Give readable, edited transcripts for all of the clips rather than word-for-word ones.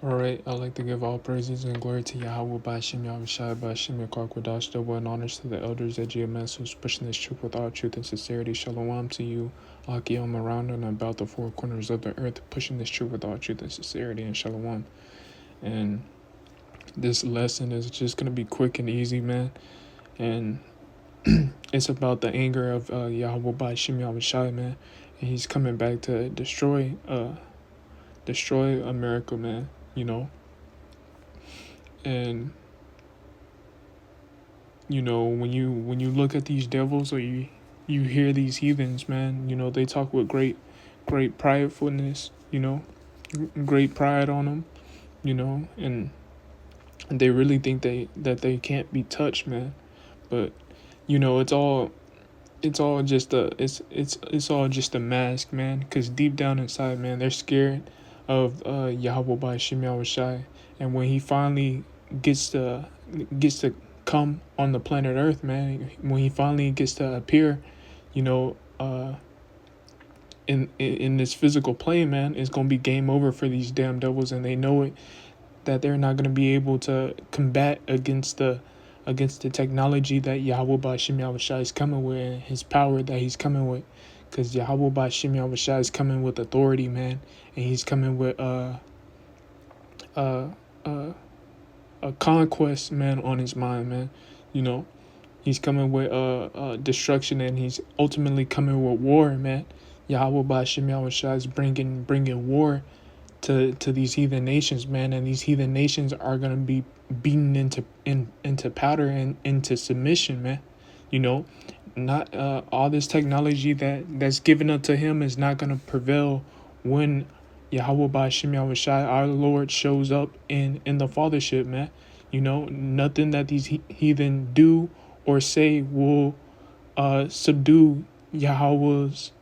Alright, I'd like to give all praises and glory to Yahweh Bashim Yahushai Bashim Yakarkwadash, double and honors to the elders at GMS who's pushing this truth with all truth and sincerity. Shalom to you, Akim around and about the four corners of the earth, pushing this truth with all truth and sincerity, and Shalom. And this lesson is just going to be quick and easy, man. And it's about the anger of Yahweh Bashim Yahushai, man. And he's coming back to destroy America, man, you know. And you know, when you look at these devils, or you hear these heathens, man, you know, they talk with great pridefulness, you know, great pride on them, you know, and they really think that they can't be touched, man. But you know, it's all just it's all just a mask, man, because deep down inside, man, they're scared of Yahweh by Shemel Shai. And when he finally gets to come on the planet Earth, man, when he finally gets to appear, you know, in this physical plane, man, it's gonna be game over for these damn devils, and they know it, that they're not gonna be able to combat against the technology that Yahweh Bashim Yahushua is coming with, and his power that he's coming with. Because Yahweh Bashim Yahushua is coming with authority, man. And he's coming with a conquest, man, on his mind, man. You know, he's coming with destruction, and he's ultimately coming with war, man. Yahweh Bashim Yahushua is bringing war to these heathen nations, man, and these heathen nations are gonna be beaten into powder and into submission, man. You know, not all this technology that's given up to him is not gonna prevail when Yahweh Bashim Yahushai, our Lord, shows up in the fathership, man. You know, nothing that these heathen do or say will subdue Yahweh's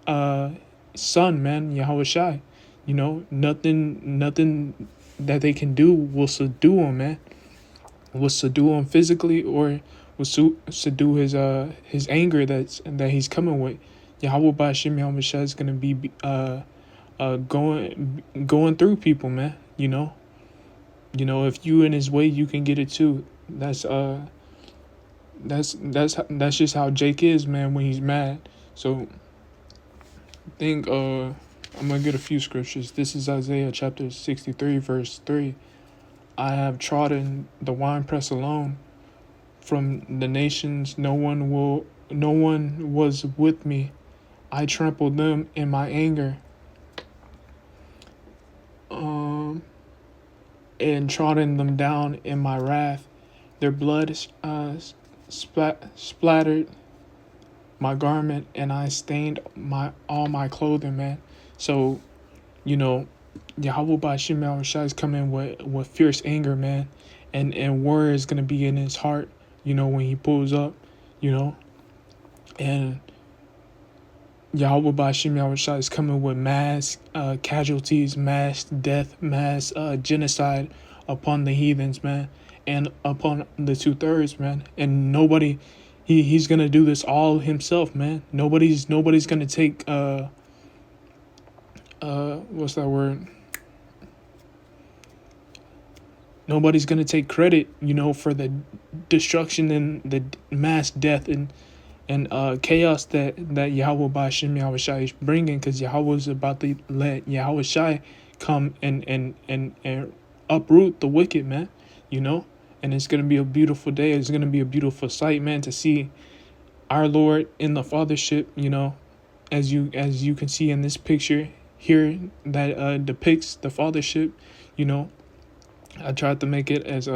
son, man, Yahushai. You know, nothing that they can do will subdue him, man. Will subdue him physically, or will subdue his anger that he's coming with. Yahweh Bashim Yahushua is gonna be going through people, man. You know, if you in his way, you can get it too. That's just how Jake is, man, when he's mad. So I think I'm gonna get a few scriptures. This is Isaiah chapter 63, verse 3. I have trodden the winepress alone. From the nations no one was with me. I trampled them in my anger, and trodden them down in my wrath. Their blood splattered my garment, and I stained all my clothing, man. So, you know, Yahweh Bashim Yahushua is coming with fierce anger, man, and war is gonna be in his heart, you know, when he pulls up, you know, and Yahweh Bashim Yahushua is coming with mass casualties, mass death, mass genocide upon the heathens, man, and upon the 2/3, man, and nobody. He's gonna do this all himself, man. Nobody's gonna take what's that word? Nobody's gonna take credit, you know, for the destruction and the mass death and chaos that Yahweh Bashim Yahushai is bringing, because Yahweh's about to let Yahushai come and uproot the wicked, man. You know, and it's gonna be a beautiful day. It's gonna be a beautiful sight, man, to see our Lord in the fathership. You know, as you can see in this picture here that depicts the fathership. You know, I tried to make it as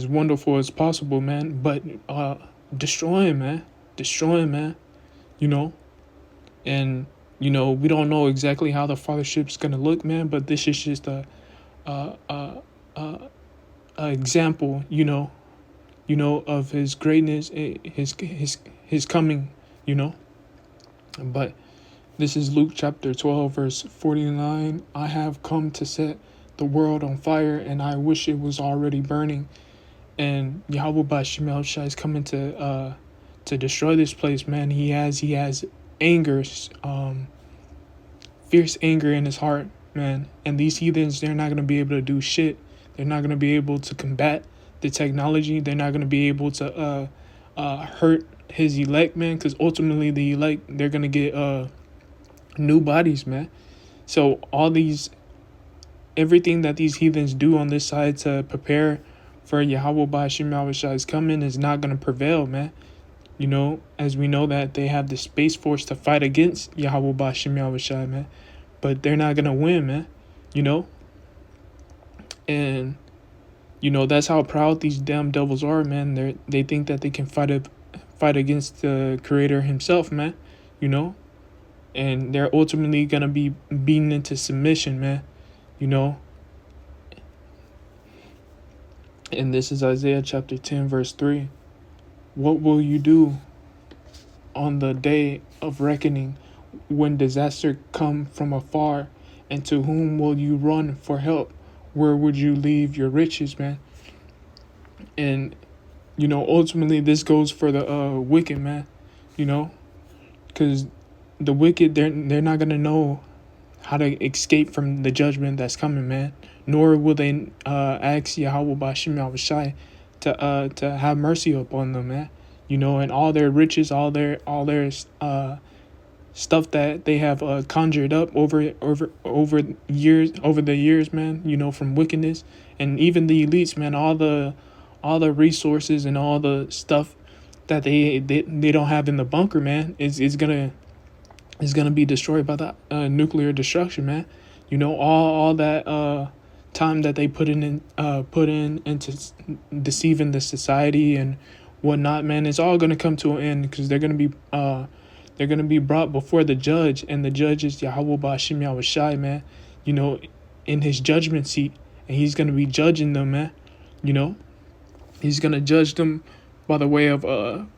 wonderful as possible, man. But destroying, man, you know, and you know, we don't know exactly how the fathership's gonna look, man. But this is just a example, you know, of his greatness, his coming, you know. But this is Luke chapter 12, verse 49. I have come to set the world on fire, and I wish it was already burning. And Yahweh Bashim Yahushua is coming to destroy this place, man. He has anger, fierce anger in his heart, man. And these heathens, they're not gonna be able to do shit. They're not gonna be able to combat the technology. They're not gonna be able to hurt his elect, man. Because ultimately, the elect, they're gonna get new bodies, man. So everything that these heathens do on this side to prepare for Yahweh Ba'ashim Yahushai's coming is not gonna prevail, man. You know, as we know that they have the Space Force to fight against Yahweh Ba'ashim Yahushai, man. But they're not gonna win, man. You know? And you know, that's how proud these damn devils are, man. They think that they can fight against the creator himself, man. You know? And they're ultimately gonna be beaten into submission, man. You know? And this is Isaiah chapter 10, verse 3. What will you do on the day of reckoning, when disaster come from afar? And to whom will you run for help? Where would you leave your riches, man? And, you know, ultimately this goes for the wicked, man. You know? Because the wicked, they're not going to know how to escape from the judgment that's coming, man. Nor will they ask Yahweh Ba'ashim Yahushai to have mercy upon them, man. You know, and all their riches, all their stuff that they have conjured up over the years, man. You know, from wickedness, and even the elites, man. All the resources and all the stuff that they don't have in the bunker, man, is gonna be destroyed by the nuclear destruction, man. You know, all that time that they put in into deceiving the society and whatnot, man, it's all gonna come to an end, because they're gonna be brought before the judge, and the judge is Yahweh Ba'ashim Yahushai, man. You know, in his judgment seat, and he's gonna be judging them, man. You know, he's gonna judge them by the way of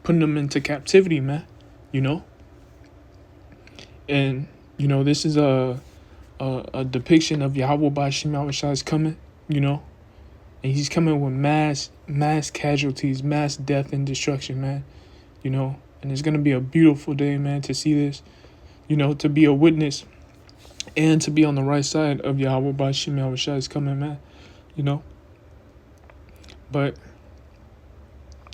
putting them into captivity, man. You know. And, you know, this is a depiction of Yahweh Ba'ashim Yahushai's coming, you know. And he's coming with mass casualties, mass death and destruction, man. You know, and it's going to be a beautiful day, man, to see this, you know, to be a witness and to be on the right side of Yahweh Ba'ashim Yahushai's coming, man. You know. But,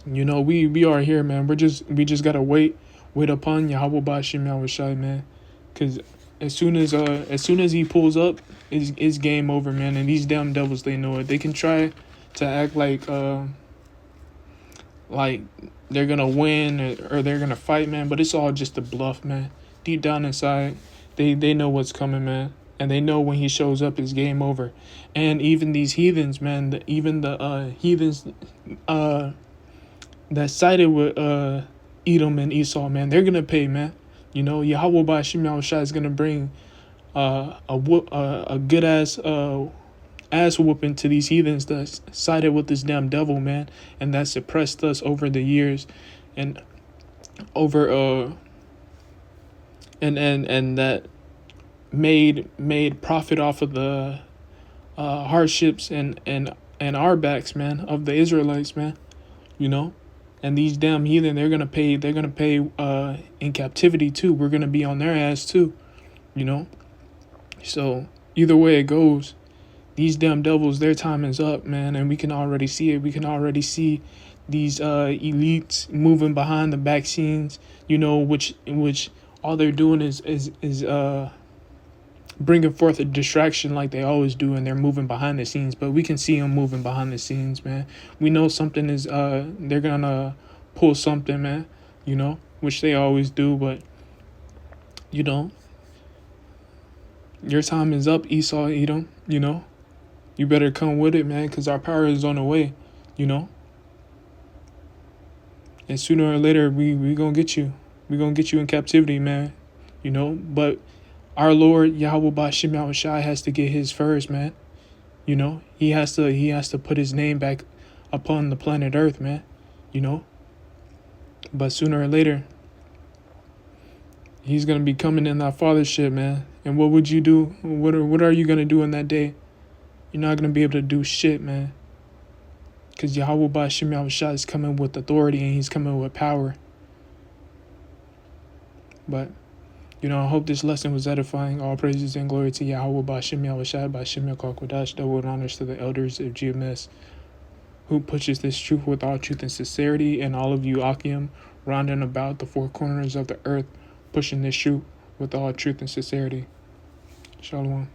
you know, we are here, man. We just got to wait upon Yahweh Ba'ashim Yahushai, man. Because as soon as he pulls up, it's game over, man. And these damn devils, they know it. They can try to act like they're gonna win or they're gonna fight, man. But it's all just a bluff, man. Deep down inside, they know what's coming, man. And they know when he shows up, it's game over. And even these heathens, man. Even the heathens that sided with Edom and Esau, man. They're gonna pay, man. You know, Yahweh Ba'ashim Yahushai is gonna bring a good ass whooping to these heathens that sided with this damn devil, man, and that suppressed us over the years, and over and that made profit off of the hardships and our backs, man, of the Israelites, man. You know. And these damn heathen, they're gonna pay in captivity too. We're gonna be on their ass too, you know. So either way it goes, these damn devils, their time is up, man, and we can already see it. We can already see these elites moving behind the back scenes, you know, which all they're doing is bringing forth a distraction like they always do, and they're moving behind the scenes. But we can see them moving behind the scenes, man. We know something is they're gonna pull something, man, you know, which they always do. But you know, your time is up, Esau, Edom. You know, you better come with it, man, because our power is on the way, you know. And sooner or later we gonna get you. We gonna get you in captivity, man, you know. But our Lord Yahweh Ba'ashim Yahushai has to get his first, man. You know, he has to put his name back upon the planet Earth, man. You know. But sooner or later, he's gonna be coming in that fathership, man. And what would you do? What are you gonna do in that day? You're not gonna be able to do shit, man. Because Yahweh Ba'ashim Yahushai is coming with authority, and he's coming with power. But I hope this lesson was edifying. All praises and glory to Yahweh Ba'Shem Yahushai Ba'Shem Yakodash. Double honors to the elders of GMS who pushes this truth with all truth and sincerity, and all of you Akim rounding about the four corners of the earth pushing this truth with all truth and sincerity. Shalom.